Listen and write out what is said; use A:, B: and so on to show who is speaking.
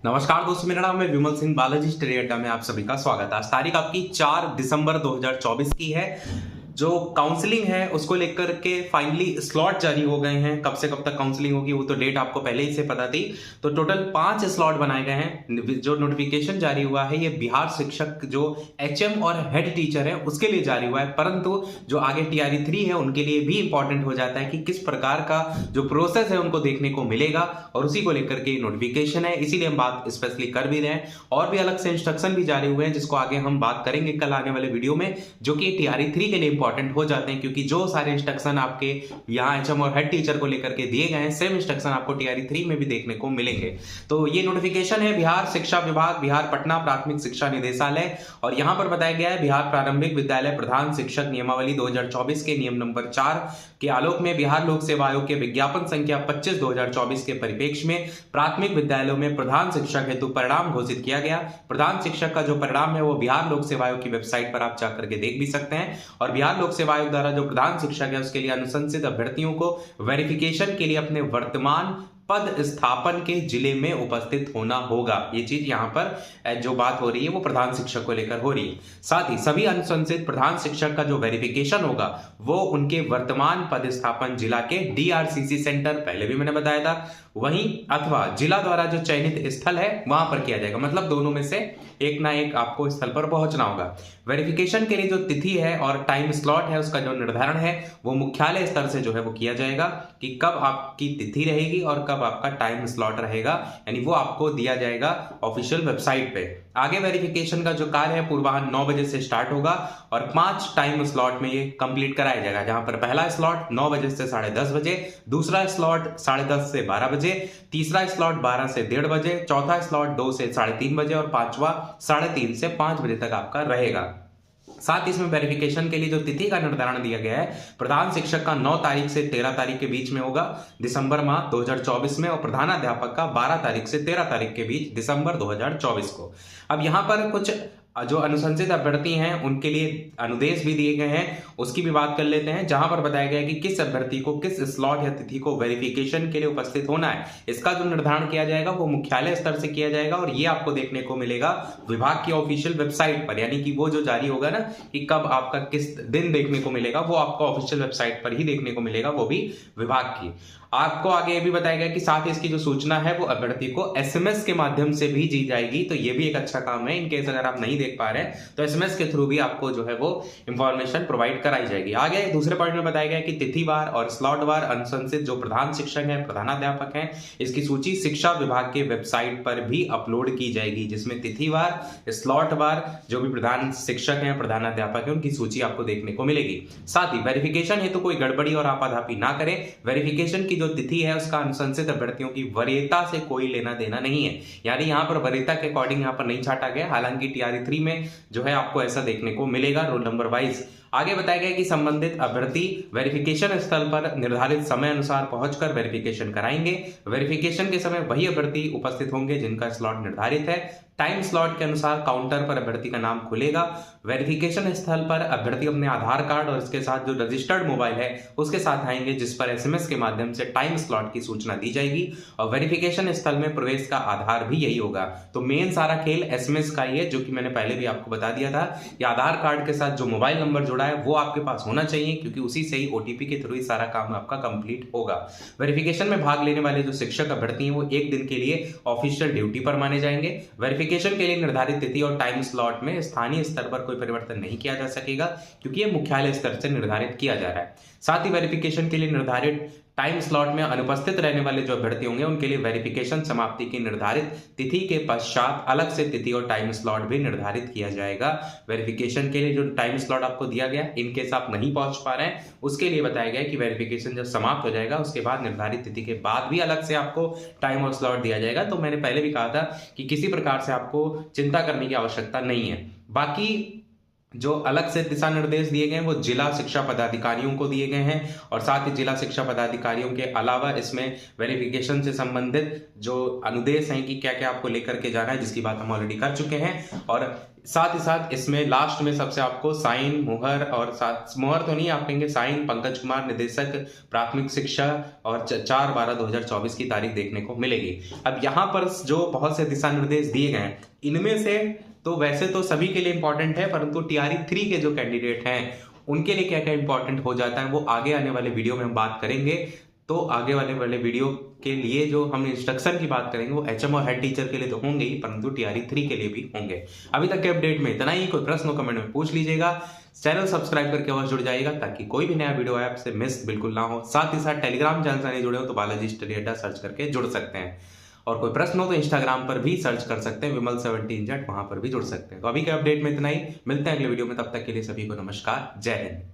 A: नमस्कार दोस्तों, मेरा नाम है विमल सिंह। बालाजी स्टडी अड्डा में आप सभी का स्वागत है। आज तारीख आपकी 4 दिसंबर 2024 की है। जो काउंसलिंग है उसको लेकर के फाइनली स्लॉट जारी हो गए हैं। कब से कब तक काउंसलिंग होगी वो तो डेट आपको पहले ही से पता थी। तो टोटल 5 स्लॉट बनाए गए हैं। जो नोटिफिकेशन जारी हुआ है ये बिहार शिक्षक जो एचएम और हेड टीचर है उसके लिए जारी हुआ है, परंतु जो आगे टीआरई 3 है उनके लिए भी इंपॉर्टेंट हो जाता है कि किस प्रकार का जो प्रोसेस है उनको देखने को मिलेगा, और उसी को लेकर के नोटिफिकेशन है, इसीलिए हम बात स्पेशली कर भी रहे हैं। और भी अलग से इंस्ट्रक्शन भी जारी हुए हैं जिसको आगे हम बात करेंगे कल आने वाले वीडियो में, जो कि टीआरई 3 के लिए इंपॉर्टेंट हो जाते हैं, क्योंकि जो सारे इंस्ट्रक्शन आपके यहाँ एचएम और हेड टीचर को लेकर के दिए गए हैं सेम इंस्ट्रक्शन आपको टीआरई 3 में भी देखने को मिलेंगे। तो ये नोटिफिकेशन है बिहार शिक्षा विभाग, बिहार पटना प्राथमिक शिक्षा निदेशालय, और यहां पर बताया गया है बिहार प्रारंभिक विद्यालय प्रधान शिक्षक नियमावली 2024 के नियम नंबर 4 के आलोक में बिहार लोक सेवा आयोग के विज्ञापन संख्या 25/2024 के परिप्रेक्ष्य में प्राथमिक विद्यालयों में प्रधान शिक्षक हेतु परिणाम घोषित किया गया। प्रधान शिक्षक का जो परिणाम है वो बिहार लोक सेवा आयोग की वेबसाइट पर आप जाकर के देख भी सकते हैं। और बिहार लोक सेवा आयोग द्वारा जो प्रधान शिक्षक है उसके लिए अनुशंसित अभ्यर्थियों को वेरिफिकेशन के लिए अपने वर्तमान पद स्थापन के जिले में उपस्थित होना होगा। ये चीज यहाँ पर जो बात हो रही है वो प्रधान शिक्षक को लेकर हो रही है। साथ ही सभी अनुशंसित प्रधान शिक्षक का जो वेरिफिकेशन होगा वो उनके वर्तमान पद स्थापन जिला के डीआरसीसी सेंटर, पहले भी मैंने बताया था, वहीं अथवा जिला द्वारा जो चयनित स्थल है वहां पर किया जाएगा। मतलब दोनों में से एक ना एक आपको स्थल पर पहुंचना होगा। वेरिफिकेशन के लिए जो तिथि है और टाइम स्लॉट है उसका जो निर्धारण है वो मुख्यालय स्तर से जो है वो किया जाएगा कि कब आपकी तिथि रहेगी और कब आपका टाइम स्लॉट रहेगा, यानी वो आपको दिया जाएगा ऑफिशियल वेबसाइट पे। आगे वेरिफिकेशन का जो कार्य है पूर्वाह्न 9 बजे से स्टार्ट होगा और 5 टाइम स्लॉट में ये कंप्लीट कराया जाएगा, जहां पर पहला स्लॉट 9 बजे से 10:30 बजे, दूसरा स्लॉट 10:30 से 12 बजे, तीसरा स्लॉट 12 से 1:30 बजे, चौथा स्लॉट 2 से 3:30 बजे और पांचवा 3:30 से 5 बजे तक आपका रहेगा। साथ ही इसमें वेरिफिकेशन के लिए जो तिथि का निर्धारण दिया गया है प्रधान शिक्षक का 9 तारीख से 13 तारीख के बीच में होगा दिसंबर माह 2024 में, और प्रधानाध्यापक का 12 तारीख से 13 तारीख के बीच दिसंबर 2024 को। अब यहां पर कुछ जो अनुशंसित अभ्यर्थी हैं उनके लिए अनुदेश भी दिए गए हैं, उसकी भी बात कर लेते हैं, जहां पर बताया गया है कि किस अभ्यर्थी को किस स्लॉट या तिथि को वेरिफिकेशन के लिए उपस्थित होना है। इसका जो निर्धारण किया जाएगा वो मुख्यालय स्तर से किया जाएगा, और ये आपको देखने को मिलेगा विभाग की ऑफिशियल वेबसाइट पर, यानी कि वो जो जारी होगा ना कि कब आपका किस दिन देखने को मिलेगा वो आपको ऑफिशियल वेबसाइट पर ही देखने को मिलेगा, वो भी विभाग की। आपको आगे ये भी बताया गया कि साथ ही इसकी जो सूचना है वो अभ्यर्थी को एसएमएस के माध्यम से भी दी जाएगी। तो ये भी एक अच्छा काम है, इनकेस अगर आप नहीं देख पा रहे हैं तो एसएमएस के थ्रू भी आपको जो है वो इंफॉर्मेशन प्रोवाइड कराई जाएगी। आगे दूसरे पॉइंट में बताया गया कि तिथिवार और स्लॉटवार अनुशंसित जो प्रधान शिक्षक हैं, प्रधानाध्यापक हैं, इसकी सूची शिक्षा विभाग के वेबसाइट पर भी अपलोड की जाएगी, जिसमें तिथिवार स्लॉटवार जो भी प्रधान शिक्षक हैं, प्रधानाध्यापक हैं, उनकी सूची आपको देखने को मिलेगी। साथ ही वेरिफिकेशन हेतु कोई गड़बड़ी और आपाधापी ना करें। वेरिफिकेशन की जो तिथि है उसका अनुशंसित अभ्यर्थियों की वरीयता से कोई लेना देना नहीं है, यानी यहां पर वरीयता के अकॉर्डिंग यहां पर नहीं छाटा गया। हालांकि टीआरई 3 में जो है आपको ऐसा देखने को मिलेगा रोल नंबर वाइज। आगे बताया गया कि संबंधित अभ्यर्थी वेरिफिकेशन स्थल पर निर्धारित समय अनुसार पहुंचकर वेरिफिकेशन कराएंगे। वेरिफिकेशन के समय वही अभ्यर्थी उपस्थित होंगे जिनका स्लॉट निर्धारित है। टाइम स्लॉट के अनुसार काउंटर पर अभ्यर्थी का नाम खुलेगा। वेरिफिकेशन स्थल पर अभ्यर्थी अपने आधार कार्ड और इसके साथ जो रजिस्टर्ड मोबाइल है उसके साथ आएंगे, जिस पर एसएमएस के माध्यम से टाइम स्लॉट की सूचना दी जाएगी। और वेरिफिकेशन स्थल में प्रवेश का आधार भी यही होगा। तो मेन सारा खेल एसएमएस का ही है, जो कि मैंने पहले भी आपको बता दिया था कि आधार कार्ड के साथ जो मोबाइल नंबर जुड़ा है वो आपके पास होना चाहिए, क्योंकि उसी से ही ओटीपी के थ्रू ही सारा काम आपका कंप्लीट होगा। वेरिफिकेशन में भाग लेने वाले जो शिक्षक अभ्यर्थी हैं वो एक दिन के लिए ऑफिशियल ड्यूटी पर माने जाएंगे। वेरिफिकेशन के लिए निर्धारित तिथि और टाइम स्लॉट में स्थानीय स्तर पर कोई परिवर्तन नहीं किया जा सकेगा, क्योंकि ये मुख्यालय स्तर से निर्धारित किया जा रहा है। साथ ही वेरिफिकेशन के लिए निर्धारित टाइम स्लॉट में अनुपस्थित रहने वाले जो अभ्यर्थी होंगे उनके लिए वेरिफिकेशन समाप्ति की निर्धारित तिथि के पश्चात अलग से तिथि और टाइम स्लॉट भी निर्धारित किया जाएगा। वेरिफिकेशन के लिए जो टाइम स्लॉट आपको दिया गया, इनकेस आप नहीं पहुंच पा रहे हैं उसके लिए बताया गया कि वेरिफिकेशन जब समाप्त हो जाएगा उसके बाद निर्धारित तिथि के बाद भी अलग से आपको टाइम और स्लॉट दिया जाएगा। तो मैंने पहले भी कहा था कि किसी प्रकार से आपको चिंता करने की आवश्यकता नहीं है। बाकी जो अलग से दिशा निर्देश दिए गए हैं वो जिला शिक्षा पदाधिकारियों को दिए गए हैं, और साथ ही जिला शिक्षा पदाधिकारियों के अलावा इसमें वेरिफिकेशन से संबंधित जो अनुदेश हैं कि क्या क्या आपको लेकर के जाना है, जिसकी बात हम ऑलरेडी कर चुके हैं। और साथ ही साथ इसमें लास्ट में सबसे आपको साइन, मुहर, और साथ मुहर तो नहीं, आप कहेंगे साइन, पंकज कुमार निदेशक प्राथमिक शिक्षा, और 4/12/2024 की तारीख देखने को मिलेगी। अब यहाँ पर जो बहुत से दिशा निर्देश दिए गए हैं, इनमें से तो वैसे तो सभी के लिए इंपॉर्टेंट है, परंतु टीआरई 3 के जो कैंडिडेट हैं उनके लिए क्या क्या इंपॉर्टेंट हो जाता है वो आगे आने वाले वीडियो में हम बात करेंगे। तो आगे वाले वीडियो के लिए जो हम इंस्ट्रक्शन की बात करेंगे वो एचएम और हेड टीचर के लिए तो होंगे ही, परंतु टीआरई 3 के लिए भी होंगे। अभी तक के अपडेट में इतना ही। कोई प्रश्न हो कमेंट में पूछ लीजिएगा। चैनल सब्सक्राइब करके अवश्य जुड़ जाइएगा ताकि कोई भी नया वीडियो आए आपसे मिस बिल्कुल ना हो। साथ ही साथ टेलीग्राम चैनल से नहीं जुड़े हो तो बालाजी स्टडी अड्डा सर्च करके जुड़ सकते हैं, और कोई प्रश्न हो तो इंस्टाग्राम पर भी सर्च कर सकते हैं vimal17z, वहां पर भी जुड़ सकते हैं। तो अभी के अपडेट में इतना ही, मिलते हैं अगले वीडियो में, तब तक के लिए सभी को नमस्कार, जय हिंद।